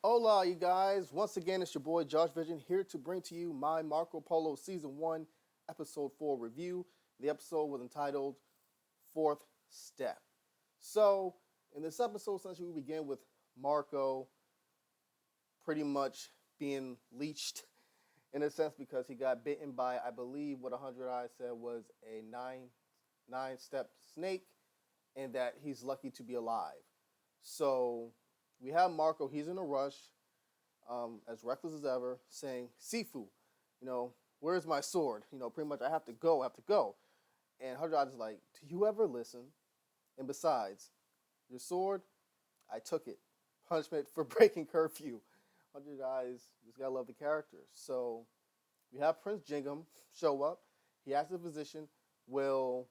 Hola, you guys. Once again, it's your boy Josh Vision here to bring to you my Marco Polo Season 1, Episode 4 review. The episode was entitled Fourth Step. So, in this episode, essentially, we begin with Marco pretty much being leached in a sense because he got bitten by, I believe, what 100 Eyes said was a nine-step snake, and that he's lucky to be alive. So, we have Marco, he's in a rush as reckless as ever, saying, Sifu, where's my sword? Pretty much I have to go, I have to go. And Hajjaj is like, do you ever listen? And besides, your sword, I took it. Punishment for breaking curfew. Hajjaj, just gotta love the characters. So we have Prince Jingham show up. He asks the physician, will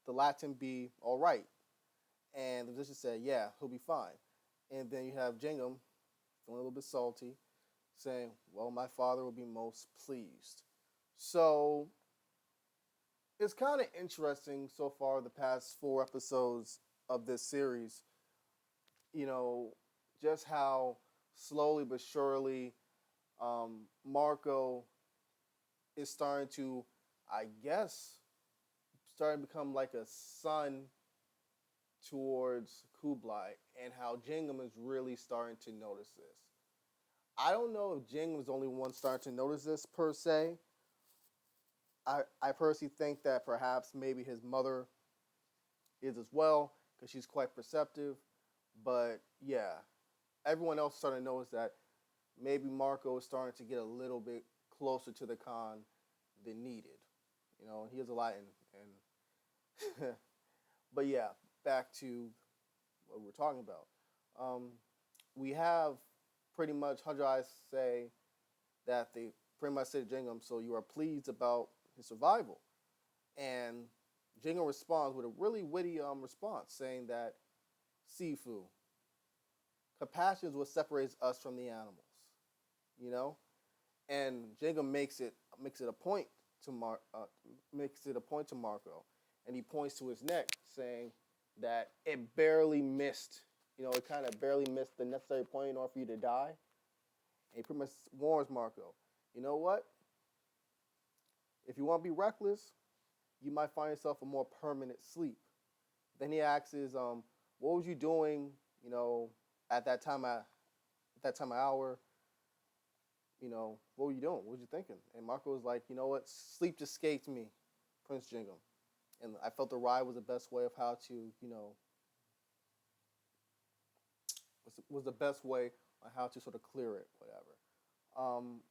the Latin be all right? And the physician said, yeah, he'll be fine. And then you have Jingham feeling a little bit salty, saying, well, my father will be most pleased. So it's kind of interesting so far the past 4 episodes of this series, you know, just how slowly but surely Marco is starting to, I guess, starting to become like a son towards Kublai, and how Jingham is really starting to notice this. I don't know if Jing was the only one starting to notice this per se. I personally think that perhaps maybe his mother is as well because she's quite perceptive. But yeah, everyone else starting to notice that maybe Marco is starting to get a little bit closer to the Khan than needed. He has a lot and but yeah, back to what we're talking about. Um, we have pretty much Hajjai say that they pretty much said to Jingham, so you are pleased about his survival. And Jingham responds with a really witty response saying that Sifu, compassion is what separates us from the animals, you know? And Jingham makes it a point to Marco, and he points to his neck saying that it barely missed, it kind of barely missed the necessary point in order for you to die. And he pretty much warns Marco, you know what? If you want to be reckless, you might find yourself a more permanent sleep. Then he asks, what was you doing, at that time of hour? What were you doing? What was you thinking? And Marco was like, you know what? Sleep just escaped me, Prince Jingham. And I felt the ride was the best way of how to, was the best way on how to sort of clear it, whatever.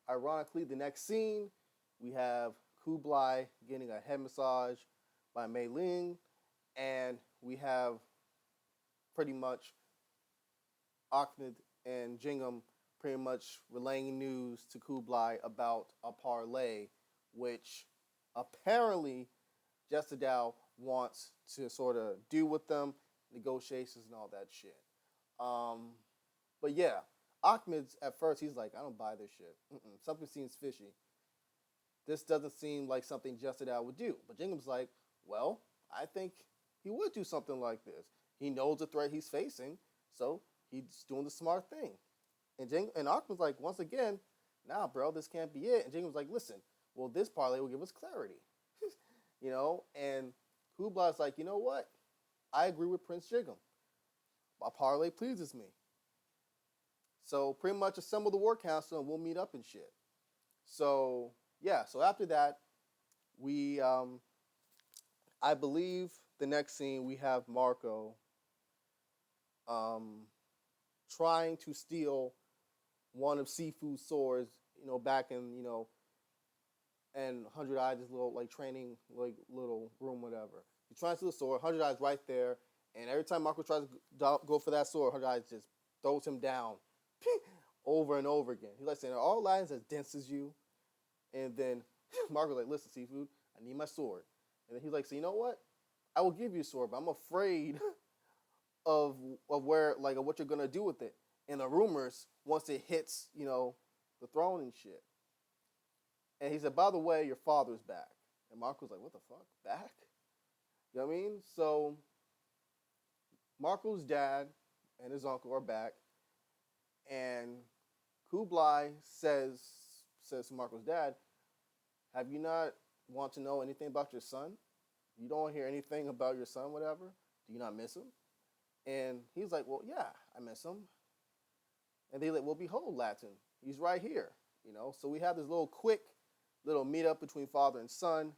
Ironically, the next scene, we have Kublai getting a head massage by Mei Ling, and we have pretty much Ahmed and Jingham pretty much relaying news to Kublai about a parlay, which apparently Jessadao wants to sort of do with them, negotiations and all that shit. But yeah, Ahmed's at first he's like, I don't buy this shit. Something seems fishy. This doesn't seem like something Jessadao would do. But Jingham's like, well, I think he would do something like this. He knows the threat he's facing, so he's doing the smart thing. And Ahmed's like, once again, nah, bro, this can't be it. And Jingham's like, listen, well, this parlay will give us clarity. And Kublai's like, you know what? I agree with Prince Jingham. My parlay pleases me. So pretty much assemble the war council and we'll meet up and shit. So yeah, so after that, we I believe the next scene we have Marco trying to steal one of Sifu's swords, back in, and 100 Eyes' little like training like little room, whatever. He tries to steal the sword, 100 Eyes right there, and every time Marco tries to go for that sword, 100 Eyes just throws him down over and over again. He's like saying, all lions as dense as you. And then Marco's like, listen, Seafood, I need my sword. And then he's like, so you know what? I will give you a sword, but I'm afraid of where, like, of what you're gonna do with it. And the rumors once it hits, the throne and shit. And he said, by the way, your father's back. And Marco's like, what the fuck? Back? You know what I mean? So Marco's dad and his uncle are back. And Kublai says to Marco's dad, "Have you not want to know anything about your son? You don't hear anything about your son, whatever. Do you not miss him?" And he's like, "Well, yeah, I miss him." And they like, "Well, behold, Latin, he's right here." So we have this little quick little meetup between father and son.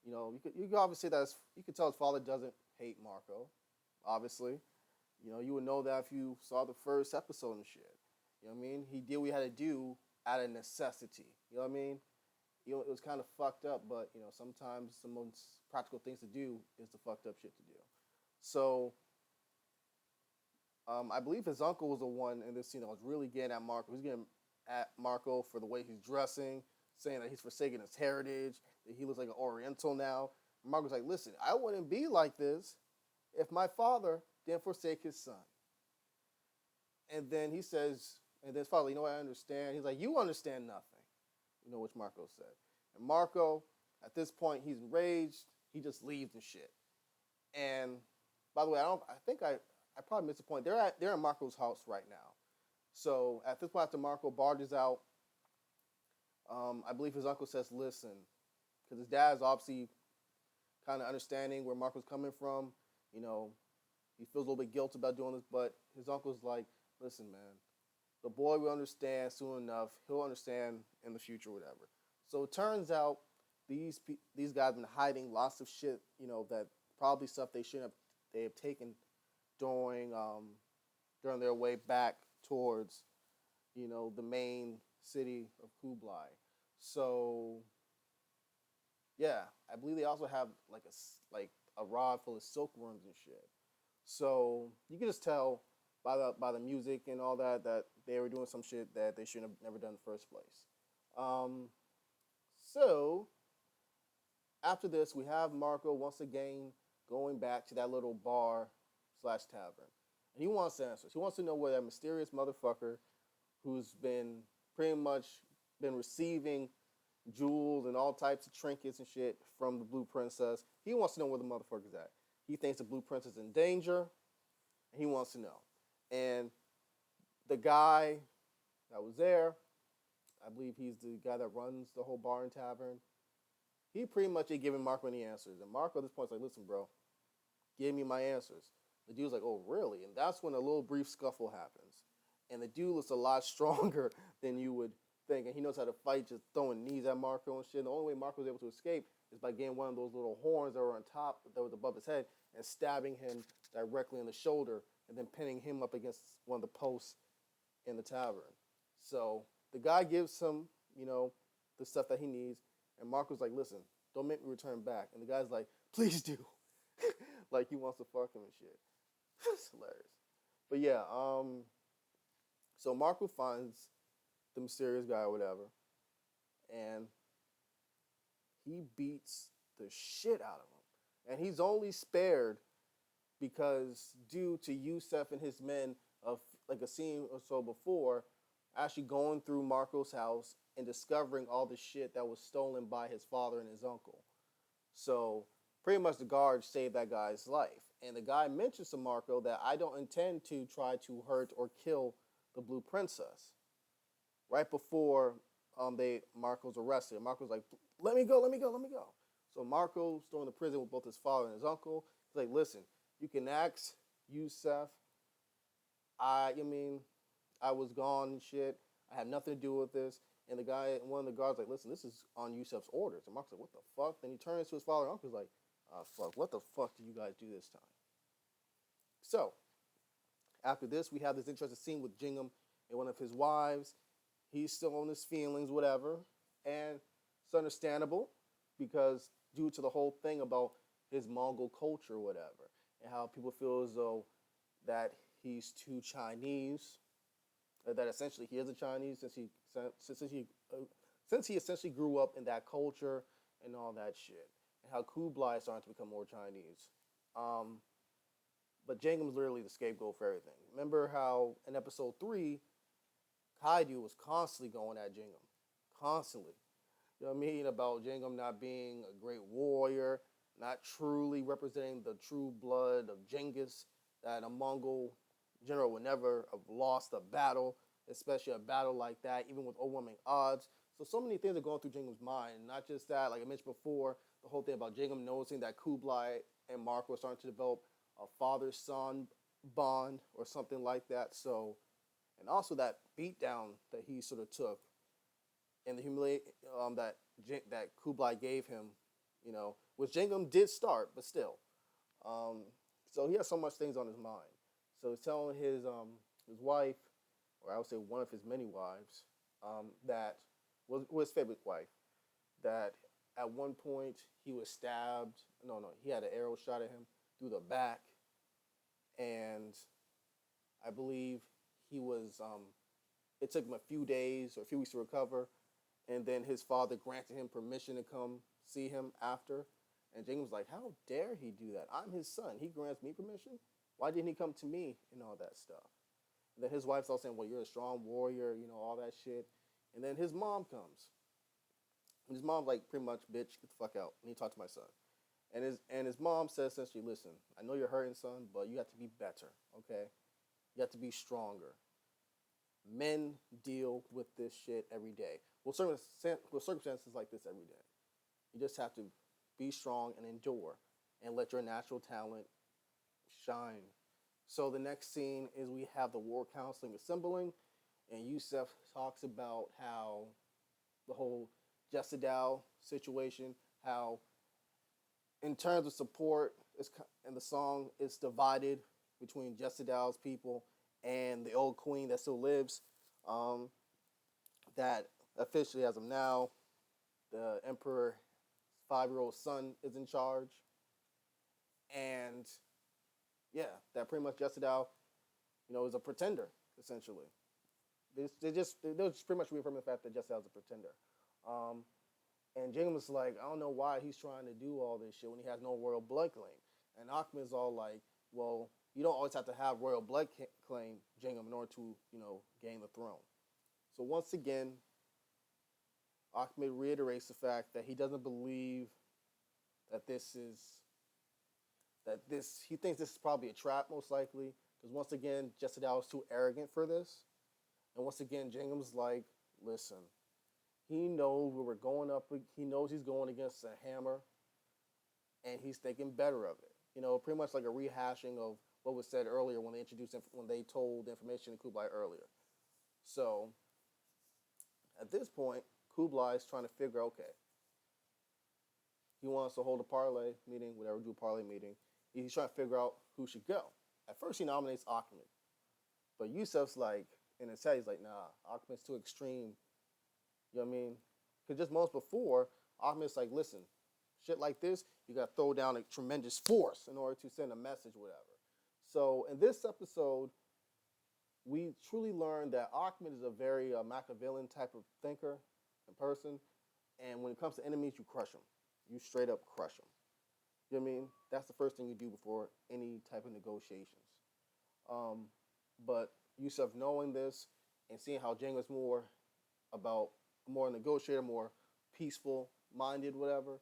You could obviously say that you could tell his father doesn't hate Marco, obviously. You would know that if you saw the first episode and shit. You know what I mean? He did what he had to do out of necessity. You know what I mean? It was kind of fucked up, but sometimes the most practical things to do is the fucked up shit to do. So I believe his uncle was the one in this scene that was really getting at Marco. He's getting at Marco for the way he's dressing, saying that he's forsaken his heritage, that he looks like an Oriental now. And Marco's like, "Listen, I wouldn't be like this if my father didn't forsake his son." And then he says, and then his father, "I understand." He's like, "You understand nothing." Which Marco said. And Marco, at this point, he's enraged. He just leaves and shit. And by the way, I probably missed the point. They're at Marco's house right now. So at this point, after Marco barges out, I believe his uncle says, "Listen," because his dad is obviously kind of understanding where Marco's coming from. He feels a little bit guilty about doing this, but his uncle's like, "Listen, man, the boy will understand soon enough. He'll understand in the future, whatever." So it turns out these guys have been hiding lots of shit, that probably stuff they have taken during their way back towards, the main city of Kublai. So yeah, I believe they also have like a rod full of silkworms and shit. So you can just tell by the music and all that they were doing some shit that they shouldn't have never done in the first place. So after this, we have Marco once again going back to that little bar slash tavern. And he wants answers. He wants to know where that mysterious motherfucker who's been pretty much been receiving jewels and all types of trinkets and shit from the Blue Princess. He wants to know where the motherfucker's at. He thinks the Blue Princess is in danger. And he wants to know. And the guy that was there, I believe he's the guy that runs the whole bar and tavern, he pretty much ain't giving Marco any answers. And Marco at this point is like, "Listen, bro, give me my answers." The dude's like, "Oh, really?" And that's when a little brief scuffle happens. And the dude looks a lot stronger than you would think. And he knows how to fight, just throwing knees at Marco and shit. And the only way Marco was able to escape is by getting one of those little horns that were on top, that was above his head, and stabbing him directly in the shoulder, and then pinning him up against one of the posts in the tavern. So the guy gives him, the stuff that he needs. And Marco's like, "Listen, don't make me return back." And the guy's like, "Please do." Like he wants to fuck him and shit. It's hilarious. But yeah, so Marco finds the mysterious guy or whatever, and he beats the shit out of him. And he's only spared because due to Yusef and his men of like a scene or so before, actually going through Marco's house and discovering all the shit that was stolen by his father and his uncle. So pretty much the guards saved that guy's life. And the guy mentions to Marco that, "I don't intend to try to hurt or kill the Blue Princess." Right before Marco's arrested. Marco's like, "Let me go, let me go, let me go." So Marco's thrown in the prison with both his father and his uncle. He's like, "Listen, you can ask Yusef. I was gone and shit. I had nothing to do with this." And one of the guards like, "Listen, this is on Yusef's orders." And Marco's like, "What the fuck?" Then he turns to his father and uncle. He's like, "Fuck, what the fuck did you guys do this time?" So after this, we have this interesting scene with Jingham and one of his wives. He's still on his feelings, whatever. And it's understandable because due to the whole thing about his Mongol culture, whatever, and how people feel as though that he's too Chinese, that essentially he is a Chinese since he essentially grew up in that culture and all that shit, and how Kublai is starting to become more Chinese. But Jangum's literally the scapegoat for everything. Remember how in episode 3, Kaidu was constantly going at Jingham. Constantly. You know what I mean? About Jingham not being a great warrior, not truly representing the true blood of Genghis that a Mongol general would never have lost a battle, especially a battle like that, even with overwhelming odds. So many things are going through Jingum's mind. Not just that, like I mentioned before, the whole thing about Jingum noticing that Kublai and Mark were starting to develop a father-son bond or something like that. So, and also that beatdown that he sort of took and the humiliate that that Kublai gave him, which Jingum did start, but still. Um, so he has so much things on his mind. So he's telling his wife, or I would say one of his many wives, that was his favorite wife, that at one point he was stabbed. No, no, he had an arrow shot at him through the back, and I believe he was. It took him a few days or a few weeks to recover, and then his father granted him permission to come see him after. And Jacob was like, "How dare he do that? I'm his son. He grants me permission. Why didn't he come to me and all that stuff?" And then his wife's all saying, "Well, you're a strong warrior, all that shit." And then his mom comes, and his mom's like, pretty much, "Bitch, get the fuck out." And he talked to my son, and his mom says essentially, "Listen, I know you're hurting, son, but you have to be better, okay? You have to be stronger. Men deal with this shit every day. Well, circumstances like this every day. You just have to be strong and endure, and let your natural talent shine." So the next scene is we have the war counseling assembling, and Yusef talks about how the whole Jessedal situation, how in terms of support, in the song, it's divided between Jessedal's people and the old queen that still lives. Um, that officially, as of now, the emperor's 5-year-old son is in charge, and yeah, that pretty much Jessedal, is a pretender essentially. They just pretty much reaffirming the fact that Jessedal is a pretender. Um, and Jacob was like, I don't know why he's trying to do all this shit when he has no royal blood claim. And Ahmed is all like, well, you don't always have to have royal blood claim, Jacob, in order to, gain the throne. So once again, Ahmed reiterates the fact that he doesn't believe that he thinks this is probably a trap, most likely, because once again, Jessedal is too arrogant for this. And once again, Jingum's like, listen, he knows where we're going up. He knows he's going against a hammer, and he's thinking better of it. Pretty much like a rehashing of what was said earlier when they told information to Kublai earlier. So at this point, Kublai is trying to figure, okay, he wants to hold a parlay meeting, whatever, do a parlay meeting. He's trying to figure out who should go. At first, he nominates Ahmed, but Yusef's like, in his head, he's like, nah, Ahmed's too extreme. You know what I mean? Because just months before, Ahmed's like, listen, shit like this, you got to throw down a tremendous force in order to send a message, whatever. So in this episode, we truly learned that Ahmed is a very Machiavellian type of thinker and person. And when it comes to enemies, you crush them. You straight up crush them. You know what I mean? That's the first thing you do before any type of negotiations. But Yusef knowing this and seeing how Jang was more negotiator, more peaceful minded, whatever,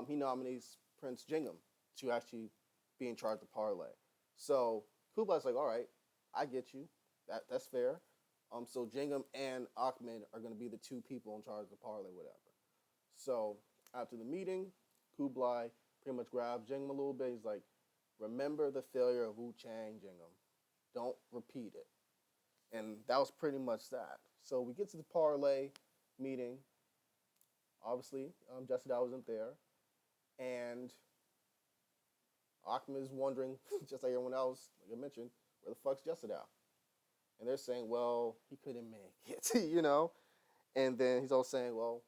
he nominates Prince Jingum to actually be in charge of the parlay. So Kublai's like, all right, I get you. That's fair. So Jingum and Ahmed are going to be the two people in charge of the parlay, whatever. So after the meeting, Kublai pretty much grabs Jingum a little bit. He's like, remember the failure of Wu Chang, Jingum. Don't repeat it. And that was pretty much that. So we get to the parlay meeting. Obviously, Jessedal wasn't there. And Ahmed is wondering, just like everyone else, like I mentioned, where the fuck's Jessedal? And they're saying, well, he couldn't make it, And then he's all saying, well,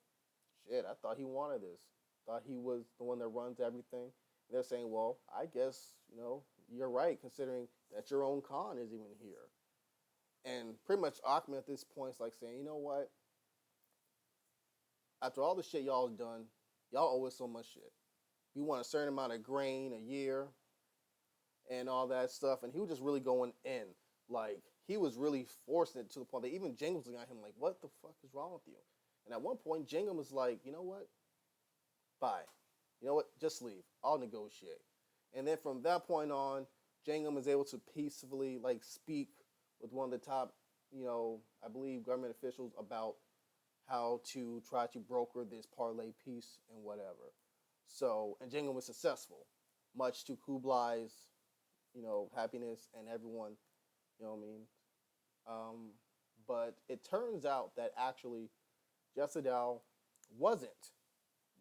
shit, I thought he wanted this. Thought he was the one that runs everything. And they're saying, well, I guess, you're right, considering that your own Khan is even here. And pretty much Ahmed at this point is like saying, you know what? After all the shit y'all have done, y'all owe us so much shit. We want a certain amount of grain a year and all that stuff. And he was just really going in. Like, he was really forcing it to the point that even Jingum was looking at him like, what the fuck is wrong with you? And at one point, Jingum was like, you know what? Bye. You know what? Just leave. I'll negotiate. And then from that point on, Jangham is able to peacefully like speak with one of the top, I believe government officials about how to try to broker this parlay peace and whatever. So, and Jangham was successful, much to Kublai's, happiness and everyone, you know what I mean? Um, but it turns out that actually Jessedal wasn't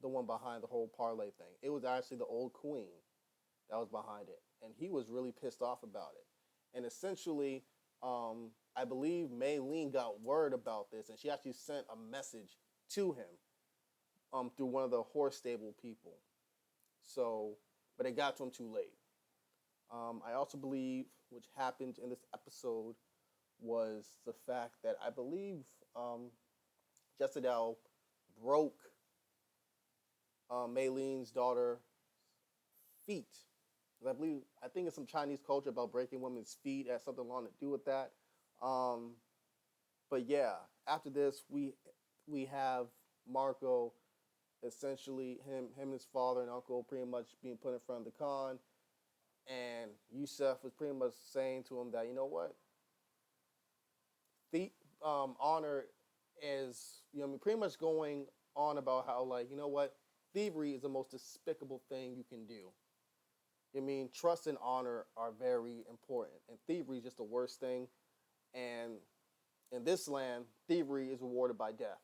the one behind the whole parlay thing. It was actually the old queen that was behind it, and he was really pissed off about it. And essentially, I believe Mei Lin got word about this, and she actually sent a message to him through one of the horse stable people. So, but it got to him too late. I also believe, which happened in this episode, was the fact that I believe Jessedal broke Maylene's daughter feet. I think it's some Chinese culture about breaking women's feet. It has something along to do with that. But yeah, after this, we have Marco, essentially him and his father and uncle pretty much being put in front of the Khan, and Yusef was pretty much saying to him that, you know what, the honor is, pretty much going on about how, like, you know what, thievery is the most despicable thing you can do. Trust and honor are very important, and thievery is just the worst thing. And in this land, thievery is rewarded by death.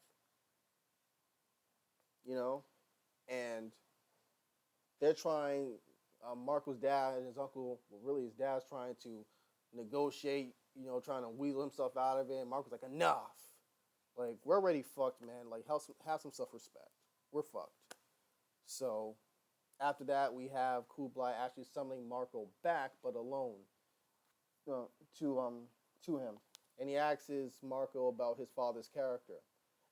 And they're trying. Marco's dad and his uncle, well, really his dad's trying to negotiate. Trying to weasel himself out of it. And Marco's like, enough. Like, we're already fucked, man. Like, have some self-respect. We're fucked. So after that, we have Kublai actually summoning Marco back, but alone, to him, and he asks Marco about his father's character,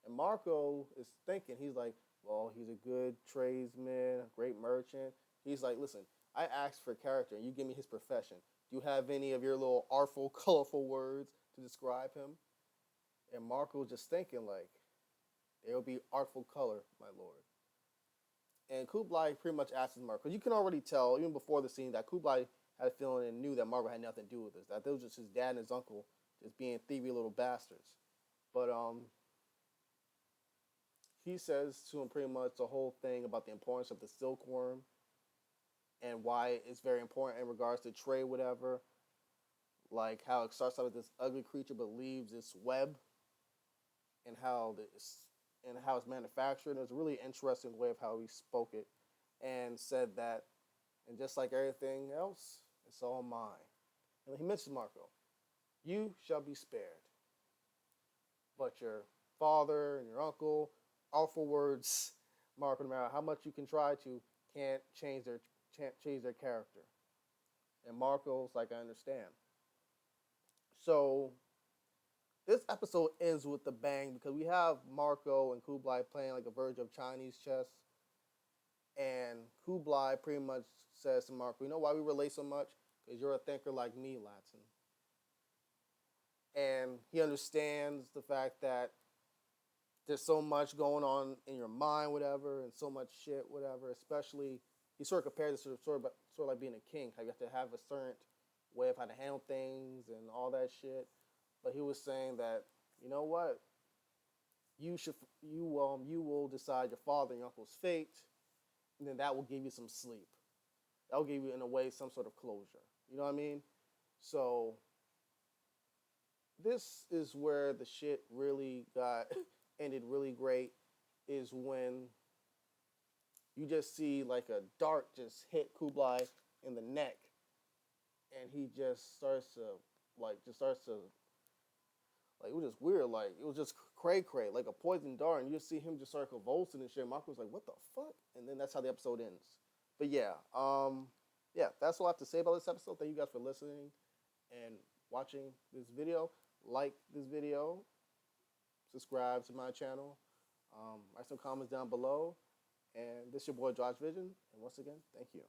and Marco is thinking, he's like, well, he's a good tradesman, a great merchant. He's like, listen, I asked for character, and you give me his profession. Do you have any of your little artful, colorful words to describe him? And Marco's just thinking, like, there will be artful color, my lord. And Kublai pretty much asks Marco. You can already tell, even before the scene, that Kublai had a feeling and knew that Marco had nothing to do with this. That they was just his dad and his uncle just being thievy little bastards. But he says to him pretty much the whole thing about the importance of the silkworm and why it's very important in regards to trade, whatever. Like how it starts out with this ugly creature but leaves this web, and how it's manufactured. And it was a really interesting way of how he spoke it, and said that, and just like everything else, it's all mine. And he mentioned Marco. You shall be spared, but your father and your uncle, awful words, Marco, no matter how much you can try to, can't change their character. And Marco's like, I understand. So this episode ends with a bang because we have Marco and Kublai playing like a version of Chinese chess. And Kublai pretty much says to Marco, you know why we relate so much? Because you're a thinker like me, Latson. And he understands the fact that there's so much going on in your mind, whatever, and so much shit, whatever. Especially, he sort of compared this to sort of like being a king. How you have to have a certain way of how to handle things and all that shit. But he was saying that, you know what, you will decide your father and your uncle's fate, and then that will give you some sleep. That will give you, in a way, some sort of closure. You know what I mean? So this is where the shit really got ended really great, is when you just see like a dart just hit Kublai in the neck, and he just starts to like, it was just weird, like it was just cray, like a poison dart, and you just see him just start convulsing and shit. Marco was like, what the fuck? And then that's how the episode ends. But yeah, that's all I have to say about this episode. Thank you guys for listening and watching this video. Like this video, subscribe to my channel, write some comments down below, and this is your boy Josh Vision, and once again, thank you.